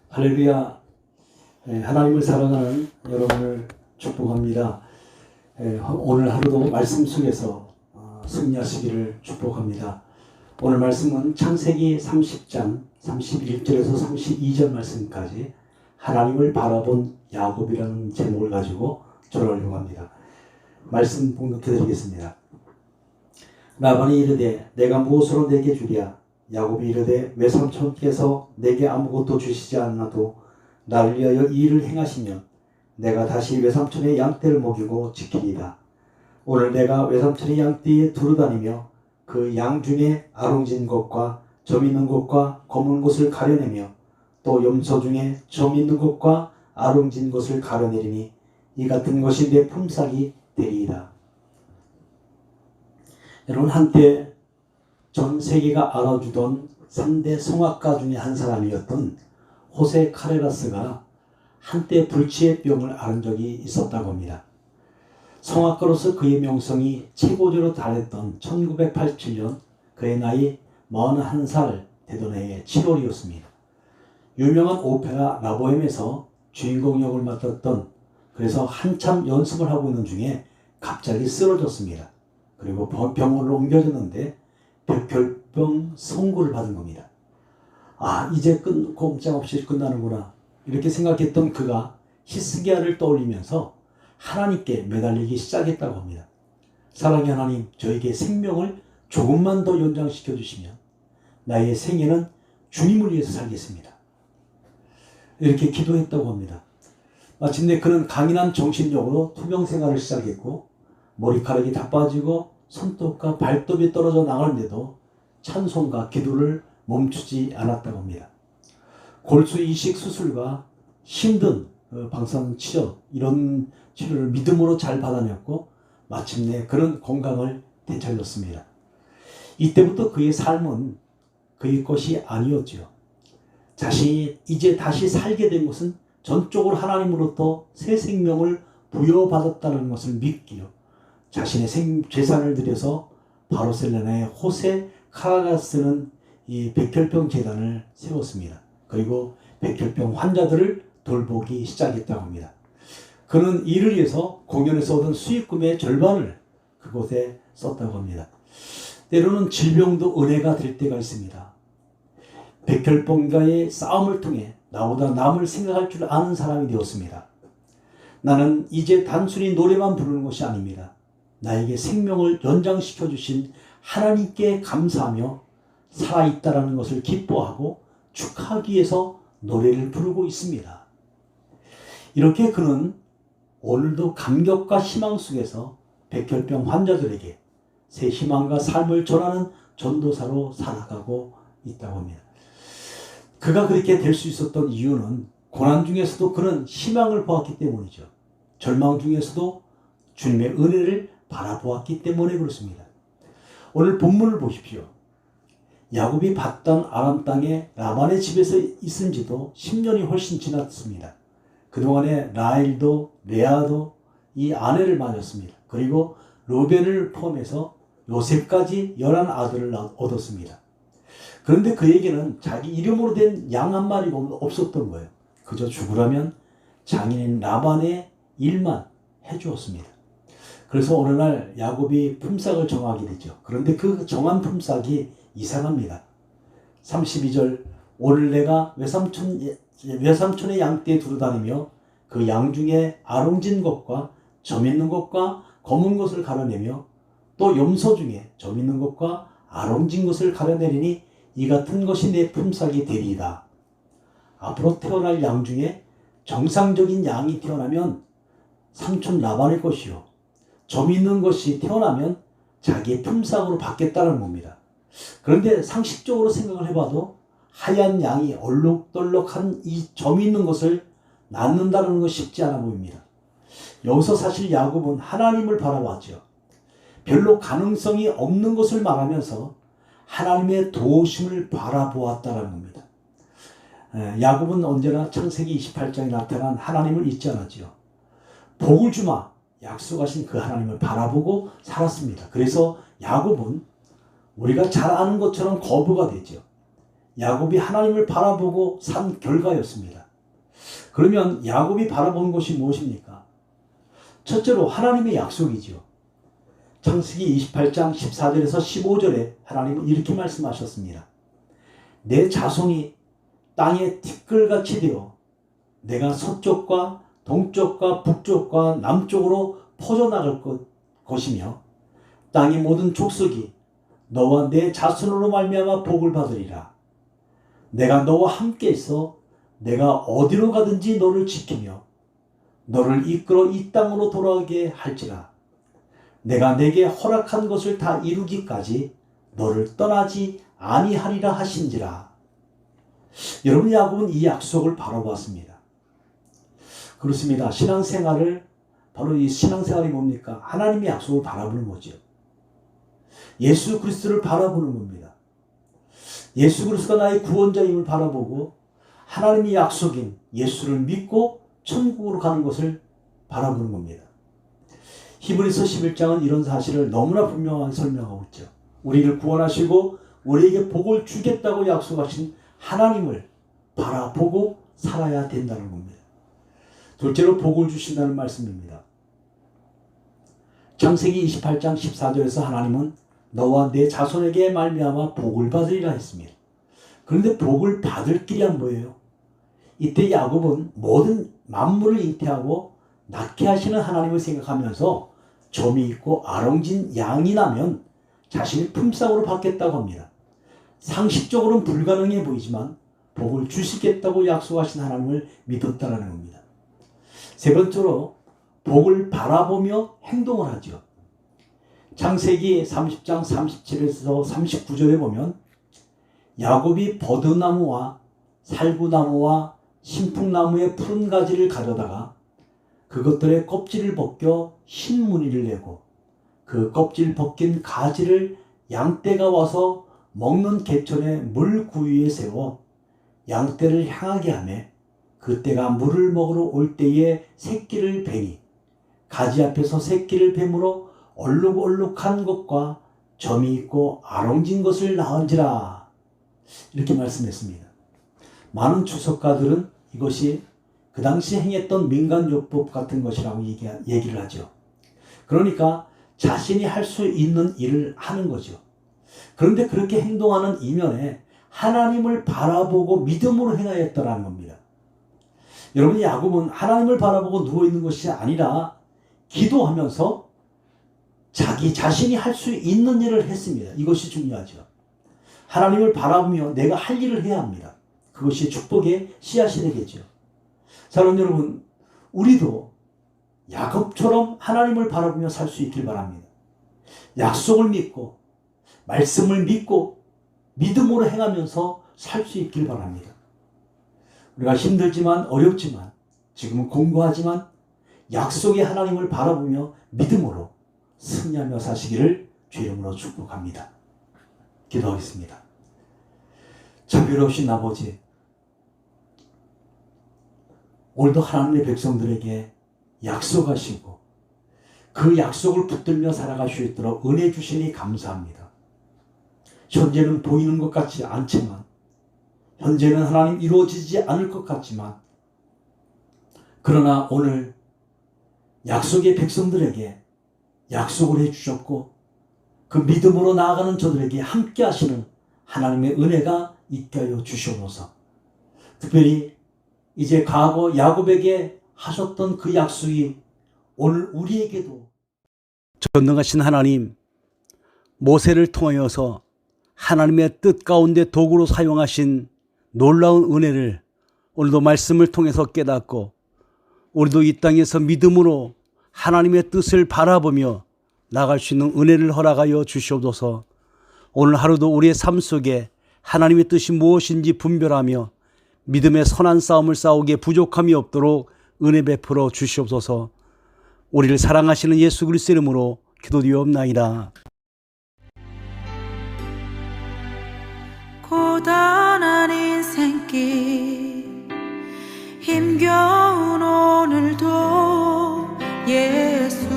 할렐루야. 하나님을 사랑하는 여러분을 축복합니다. 오늘 하루도 말씀 속에서 승리하시기를 축복합니다. 오늘 말씀은 창세기 30장 31절에서 32절 말씀까지 하나님을 바라본 야곱이라는 제목을 가지고 전하려고 합니다. 말씀 봉독해드리겠습니다. 라반이 이르되 내가 무엇으로 내게 주랴? 야곱이 이르되 외삼촌께서 내게 아무것도 주시지 않아도 나를 위하여 이 일을 행하시면 내가 다시 외삼촌의 양떼를 먹이고 지키리이다. 오늘 내가 외삼촌의 양떼에 두루다니며 그 양 중에 아롱진 것과 점 있는 것과 검은 것을 가려내며 또 염소 중에 점 있는 것과 아롱진 것을 가려내리니 이 같은 것이 내 품삯이 되리이다. 여러분, 한때 전 세계가 알아주던 3대 성악가 중에 한 사람이었던 호세 카레라스가 한때 불치의 병을 앓은 적이 있었다고 합니다. 성악가로서 그의 명성이 최고조로 달했던 1987년 그의 나이 41살 되던 해의 7월이었습니다. 유명한 오페라 라보엠에서 주인공 역을 맡았던, 그래서 한참 연습을 하고 있는 중에 갑자기 쓰러졌습니다. 그리고 병원으로 옮겨졌는데 백혈병 선고를 받은 겁니다. 이제 꼼짝없이 끝나는구나 이렇게 생각했던 그가 히스기야를 떠올리면서 하나님께 매달리기 시작했다고 합니다. 사랑의 하나님, 저에게 생명을 조금만 더 연장시켜 주시면 나의 생애는 주님을 위해서 살겠습니다. 이렇게 기도했다고 합니다. 마침내 그는 강인한 정신력으로 투병 생활을 시작했고 머리카락이 다 빠지고 손톱과 발톱이 떨어져 나가는데도 찬송과 기도를 멈추지 않았다고 합니다. 골수 이식 수술과 힘든 방사능 치료, 이런 치료를 믿음으로 잘 받아냈고 마침내 그런 건강을 되찾았습니다. 이때부터 그의 삶은 그의 것이 아니었죠. 자신이 이제 다시 살게 된 것은 전적으로 하나님으로부터 새 생명을 부여받았다는 것을 믿기요, 자신의 재산을 들여서 바르셀로나의 호세 카라라스는 이 백혈병 재단을 세웠습니다. 그리고 백혈병 환자들을 돌보기 시작했다고 합니다. 그는 이를 위해서 공연에서 얻은 수익금의 절반을 그곳에 썼다고 합니다. 때로는 질병도 은혜가 될 때가 있습니다. 백혈병과의 싸움을 통해 나보다 남을 생각할 줄 아는 사람이 되었습니다. 나는 이제 단순히 노래만 부르는 것이 아닙니다. 나에게 생명을 연장시켜 주신 하나님께 감사하며 살아있다라는 것을 기뻐하고 축하하기 위해서 노래를 부르고 있습니다. 이렇게 그는 오늘도 감격과 희망 속에서 백혈병 환자들에게 새 희망과 삶을 전하는 전도사로 살아가고 있다고 합니다. 그가 그렇게 될 수 있었던 이유는 고난 중에서도 그는 희망을 보았기 때문이죠. 절망 중에서도 주님의 은혜를 바라보았기 때문에 그렇습니다. 오늘 본문을 보십시오. 야곱이 받던 아람 땅에 라반의 집에서 있은 지도 10년이 훨씬 지났습니다. 그동안에 라헬도 레아도 이 아내를 맞았습니다. 그리고 르벤을 포함해서 요셉까지 11아들을 얻었습니다. 그런데 그에게는 자기 이름으로 된 양 한 마리가 없었던 거예요. 그저 죽으라면 장인인 라반의 일만 해주었습니다. 그래서 어느 날 야곱이 품삯을 정하게 되죠. 그런데 그 정한 품삯이 이상합니다. 32절, 오늘 내가 외삼촌의 양떼에 두루다니며 그 양 중에 아롱진 것과 점 있는 것과 검은 것을 가려내며 또 염소 중에 점 있는 것과 아롱진 것을 가려내리니 이 같은 것이 내 품삯이 되리이다. 앞으로 태어날 양 중에 정상적인 양이 태어나면 삼촌 라반의 것이요, 점 있는 것이 태어나면 자기의 품삯으로 받겠다는 겁니다. 그런데 상식적으로 생각을 해봐도 하얀 양이 얼룩덜룩한 이 점 있는 것을 낳는다는 건 쉽지 않아 보입니다. 여기서 사실 야곱은 하나님을 바라봤죠. 별로 가능성이 없는 것을 말하면서 하나님의 도우심을 바라보았다는 겁니다. 야곱은 언제나 창세기 28장에 나타난 하나님을 잊지 않았지요. 복을 주마, 약속하신 그 하나님을 바라보고 살았습니다. 그래서 야곱은 우리가 잘 아는 것처럼 거부가 되죠. 야곱이 하나님을 바라보고 산 결과였습니다. 그러면 야곱이 바라본 것이 무엇입니까? 첫째로 하나님의 약속이죠. 창세기 28장 14절에서 15절에 하나님은 이렇게 말씀하셨습니다. 내 자손이 땅에 티끌같이 되어 내가 서쪽과 동쪽과 북쪽과 남쪽으로 퍼져나갈 것이며 땅의 모든 족속이 너와 내 자손으로 말미암아 복을 받으리라. 내가 너와 함께 있어 내가 어디로 가든지 너를 지키며 너를 이끌어 이 땅으로 돌아오게 할지라. 내가 내게 허락한 것을 다 이루기까지 너를 떠나지 아니하리라 하신지라. 여러분, 야곱은 이 약속을 바라보았습니다. 그렇습니다. 바로 이 신앙생활이 뭡니까? 하나님의 약속을 바라보는 거죠. 예수 그리스도를 바라보는 겁니다. 예수 그리스도가 나의 구원자임을 바라보고 하나님의 약속인 예수를 믿고 천국으로 가는 것을 바라보는 겁니다. 히브리서 11장은 이런 사실을 너무나 분명하게 설명하고 있죠. 우리를 구원하시고 우리에게 복을 주겠다고 약속하신 하나님을 바라보고 살아야 된다는 겁니다. 둘째로 복을 주신다는 말씀입니다. 창세기 28장 14절에서 하나님은 너와 내 자손에게 말미암아 복을 받으리라 했습니다. 그런데 복을 받을 길이란 뭐예요? 이때 야곱은 모든 만물을 잉태하고 낳게 하시는 하나님을 생각하면서 점이 있고 아롱진 양이 나면 자신이 품삯으로 받겠다고 합니다. 상식적으로는 불가능해 보이지만 복을 주시겠다고 약속하신 하나님을 믿었다는 겁니다. 세 번째로 복을 바라보며 행동을 하죠. 창세기 30장 37에서 39절에 보면 야곱이 버드나무와 살구나무와 신풍나무의 푸른 가지를 가져다가 그것들의 껍질을 벗겨 흰 무늬를 내고 그 껍질 벗긴 가지를 양떼가 와서 먹는 개천의 물 구유에 세워 양떼를 향하게 하며 그 떼가 물을 먹으러 올 때에 새끼를 베니 가지 앞에서 새끼를 뱀으로 얼룩얼룩한 것과 점이 있고 아롱진 것을 낳은지라. 이렇게 말씀했습니다. 많은 주석가들은 이것이 그 당시 행했던 민간요법 같은 것이라고 얘기를 하죠. 그러니까 자신이 할 수 있는 일을 하는 거죠. 그런데 그렇게 행동하는 이면에 하나님을 바라보고 믿음으로 행하였다는 겁니다. 여러분, 야곱은 하나님을 바라보고 누워있는 것이 아니라 기도하면서 자기 자신이 할 수 있는 일을 했습니다. 이것이 중요하죠. 하나님을 바라보며 내가 할 일을 해야 합니다. 그것이 축복의 씨앗이 되겠죠. 사랑하는 여러분, 우리도 야곱처럼 하나님을 바라보며 살 수 있길 바랍니다. 약속을 믿고 말씀을 믿고 믿음으로 행하면서 살 수 있길 바랍니다. 우리가 힘들지만 어렵지만 지금은 공고하지만 약속의 하나님을 바라보며 믿음으로 승리하며 사시기를 주의 이름으로 축복합니다. 기도하겠습니다. 자비로우신 아버지, 오늘도 하나님의 백성들에게 약속하시고 그 약속을 붙들며 살아갈 수 있도록 은혜 주시니 감사합니다. 현재는 보이는 것 같지 않지만, 현재는 하나님 이루어지지 않을 것 같지만, 그러나 오늘 약속의 백성들에게 약속을 해주셨고 그 믿음으로 나아가는 저들에게 함께 하시는 하나님의 은혜가 있게 하여 주시옵소서. 특별히 이제 과거 야곱에게 하셨던 그 약속이 오늘 우리에게도 전능하신 하나님, 모세를 통하여서 하나님의 뜻 가운데 도구로 사용하신 놀라운 은혜를 오늘도 말씀을 통해서 깨닫고 우리도 이 땅에서 믿음으로 하나님의 뜻을 바라보며 나갈 수 있는 은혜를 허락하여 주시옵소서. 오늘 하루도 우리의 삶 속에 하나님의 뜻이 무엇인지 분별하며 믿음의 선한 싸움을 싸우기에 부족함이 없도록 은혜 베풀어 주시옵소서. 우리를 사랑하시는 예수 그리스도 이름으로 기도드리옵나이다. 고단한 인생길 힘겨운 오늘도 예수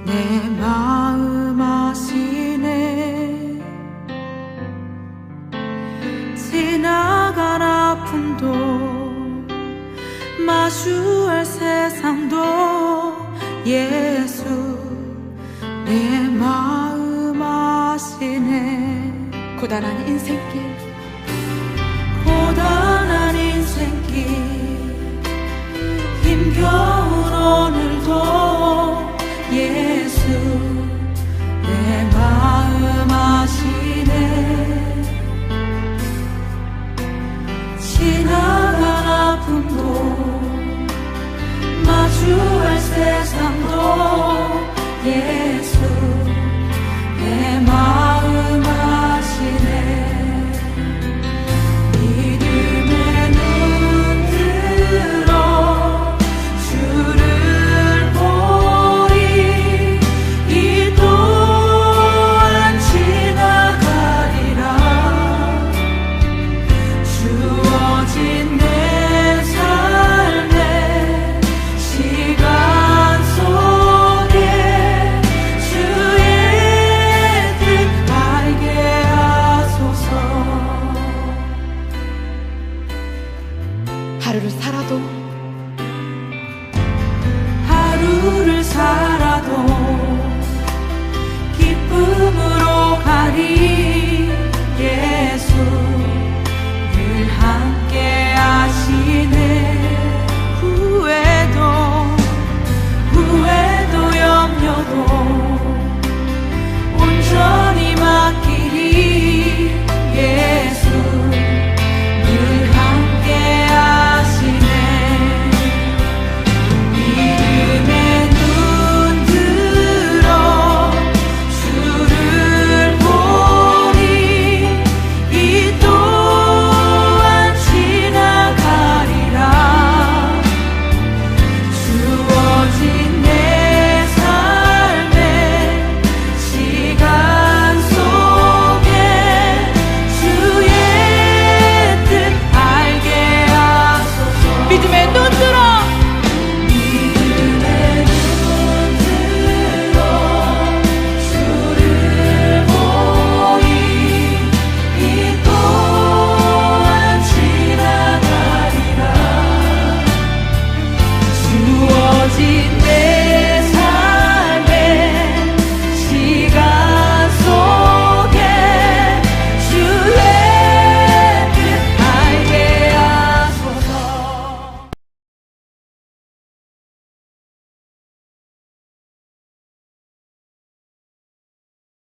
내 마음 아시네. 지나간 아픔도 마주할 세상도 예수 내 마음 아시네. 고단한 인생길 힘겨운 오늘도 예수 내 마음 아시네. 지나간 아픔도 마주할 세상도 예수 내 마음 아시네. 믿음의 눈 들어 주를 보리. 이 또한 지나가리라. 주어진 내 삶의 시간 속에 주의 뜻 알게 하소서. 하루를 살아도 기쁨으로 가리.